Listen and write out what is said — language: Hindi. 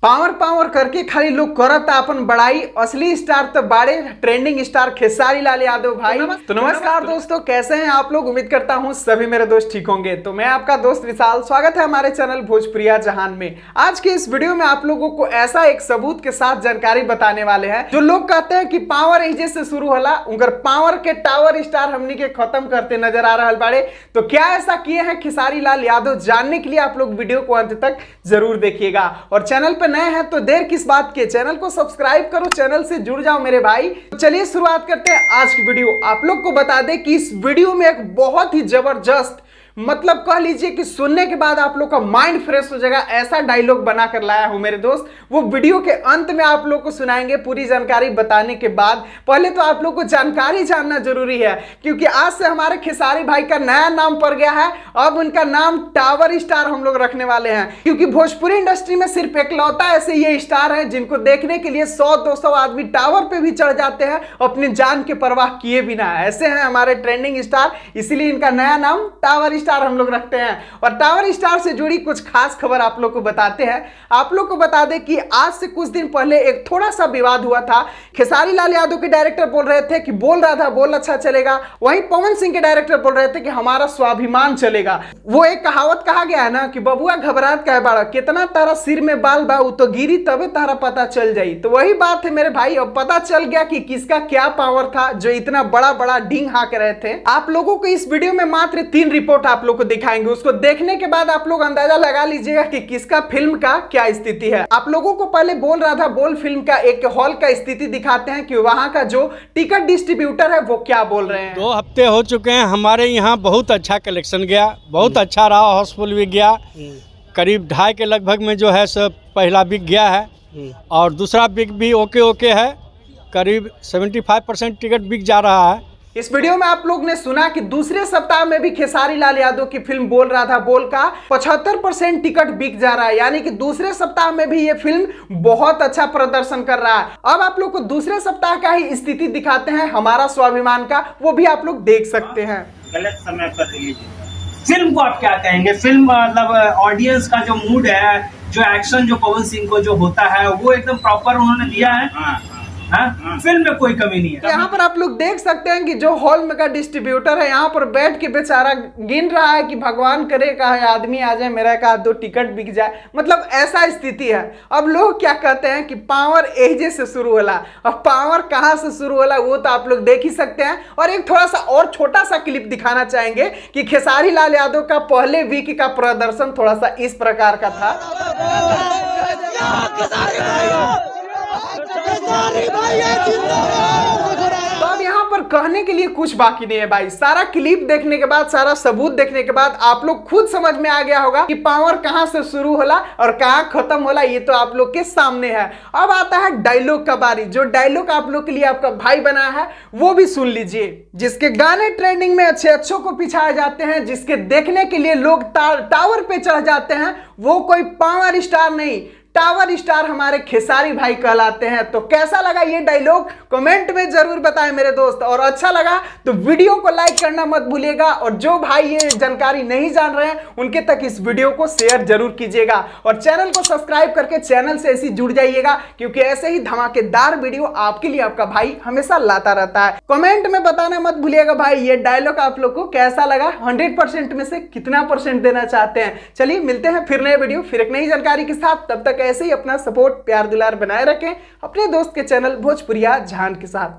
पावर पावर करके खाली लोग करता अपन बड़ाई, असली स्टार तो बाड़े ट्रेंडिंग स्टार खेसारी लाल यादव भाई। तो नमस्कार दोस्तों, कैसे हैं आप लोग। उम्मीद करता हूं सभी मेरे दोस्त ठीक होंगे। तो मैं आपका दोस्त विशाल, स्वागत है हमारे चैनल भोजपुरिया जहान में। आज के इस वीडियो में आप लोगों को ऐसा एक सबूत के साथ जानकारी बताने वाले हैं। जो लोग कहते हैं कि पावर एजे से शुरू होला, उनकर पावर के टावर स्टार हमनी के खत्म करते नजर आ रहा बाड़े। तो क्या ऐसा किए हैं खेसारी लाल यादव, जानने के लिए आप लोग वीडियो को अंत तक जरूर देखिएगा। और चैनल पर नए हैं तो देर किस बात के, चैनल को सब्सक्राइब करो, चैनल से जुड़ जाओ मेरे भाई। तो चलिए शुरुआत करते हैं आज की वीडियो। आप लोग को बता दें कि इस वीडियो में एक बहुत ही जबरदस्त, मतलब कह लीजिए कि सुनने के बाद आप लोग का माइंड फ्रेश हो जाएगा, ऐसा डायलॉग बनाकर लाया हूं मेरे दोस्त। वो वीडियो के अंत में आप लोग को सुनाएंगे पूरी जानकारी बताने के बाद। पहले तो आप लोग को जानकारी जानना जरूरी है, क्योंकि आज से हमारे खेसारी भाई का नया नाम पड़ गया है। अब उनका नाम टावर स्टार हम लोग रखने वाले हैं, क्योंकि भोजपुरी इंडस्ट्री में सिर्फ एकलौता ऐसे ये स्टार है जिनको देखने के लिए 100-200 आदमी टावर पे भी चढ़ जाते हैं अपनी जान के परवाह किए बिना। ऐसे हैं हमारे ट्रेंडिंग स्टार, इसीलिए इनका नया नाम टावर स्टार हम लोग रखते हैं। और टावर स्टार से जुड़ी कुछ खास खबर आप लोग को बताते हैं। आप लोग को बता दें कि आज से कुछ दिन पहले एक थोड़ा सा विवाद हुआ था। खेसारी लाल यादव के डायरेक्टर बोल रहे थे कि बोल रहा था बोल अच्छा चलेगा, वहीं पवन सिंह के डायरेक्टर बोल रहे थे कि हमारा स्वाभिमान चलेगा। वो एक कहावत कहा गया है ना कि बबुआ घबराहट का है बाड़ा, कितना तारा सिर में बाल बा तो गिरी तबे तारा पता चल जाई। तो वही बात है मेरे भाई, अब पता चल गया कि किसका क्या पावर था जो इतना बड़ा बड़ा डिंग हाँक रहे थे। आप लोगों को इस वीडियो में मात्र 3 रिपोर्ट आप लोग को दिखाएंगे। उसको देखने के बाद आप लोग अंदाजा लगा लीजिएगा कि किसका फिल्म का क्या स्थिति है। आप लोगों को पहले बोल रहा था बोल फिल्म का एक हॉल का स्थिति दिखाते हैं कि वहां का जो टिकट डिस्ट्रीब्यूटर है वो क्या बोल रहे हैं। 2 हफ्ते हो चुके हैं, हमारे यहाँ बहुत अच्छा कलेक्शन गया, बहुत अच्छा रहा। हाउसफुल भी गया, करीब 2.5 के लगभग में जो है सब पहला बिक गया है और दूसरा बिक भी ओके है। करीब 75% टिकट बिक जा रहा है। इस वीडियो में आप लोग ने सुना कि दूसरे सप्ताह में भी खेसारी लाल यादव की फिल्म बोल रहा था बोल का 75% टिकट बिक जा रहा है, यानी कि दूसरे सप्ताह में भी ये फिल्म बहुत अच्छा प्रदर्शन कर रहा है। अब आप लोग को दूसरे सप्ताह का ही स्थिति दिखाते हैं हमारा स्वाभिमान का, वो भी आप लोग देख सकते हैं। गलत समय पर रिलीज फिल्म को आप क्या कहेंगे? फिल्म मतलब ऑडियंस का जो मूड है, जो एक्शन जो पवन सिंह को जो होता है वो एकदम प्रॉपर उन्होंने दिया है। फिल्म में कोई कमी नहीं है। यहाँ पर आप लोग देख सकते हैं कि जो हॉल में का डिस्ट्रीब्यूटर है यहाँ पर बैठ के बेचारा गिन रहा है कि भगवान करे का आदमी आ जाए, मेरा का 2 टिकट बिक जाए, मतलब ऐसा स्थिति है। अब लोग क्या कहते हैं कि पावर एजे से शुरू होला, अब पावर कहाँ से शुरू होला वो तो आप लोग देख ही सकते हैं। और एक थोड़ा सा और छोटा सा क्लिप दिखाना चाहेंगे कि खेसारी लाल यादव का पहले वीक का प्रदर्शन थोड़ा सा इस प्रकार का था। तो अब यहाँ पर कहने के लिए कुछ बाकी नहीं है भाई। सारा क्लिप देखने के बाद, सारा सबूत देखने के बाद आप लोग खुद समझ में आ गया होगा कि पावर कहां से शुरू होला और कहां खत्म होला, ये तो आप लोग के सामने है। अब आता है डायलॉग का बारी। जो डायलॉग आप लोग के लिए आपका भाई बनाया है वो भी सुन लीजिए। जिसके गाने ट्रेंडिंग में अच्छे को पिछाए जाते हैं, जिसके देखने के लिए लोग टावर पे चढ़ जाते हैं, वो कोई पावर स्टार नहीं, टावर स्टार हमारे खेसारी भाई कहलाते हैं। तो कैसा लगा ये डायलॉग कमेंट में जरूर बताएं मेरे दोस्त, और अच्छा लगा तो वीडियो को लाइक करना मत भूलिएगा। और जो भाई ये जानकारी नहीं जान रहे हैं उनके तक इस वीडियो को शेयर जरूर कीजिएगा, और चैनल को सब्सक्राइब करके चैनल से ऐसे जुड़ जाइएगा, क्योंकि ऐसे ही धमाकेदार वीडियो आपके लिए आपका भाई हमेशा लाता रहता है। कमेंट में बताना मत भूलिएगा भाई ये डायलॉग आप लोग को कैसा लगा, 100% में से कितना % देना चाहते हैं। चलिए मिलते हैं फिर नए वीडियो, फिर एक नई जानकारी के साथ। तब तक ऐसे ही अपना सपोर्ट प्यार दुलार बनाए रखें अपने दोस्त के चैनल भोजपुरिया जहान के साथ।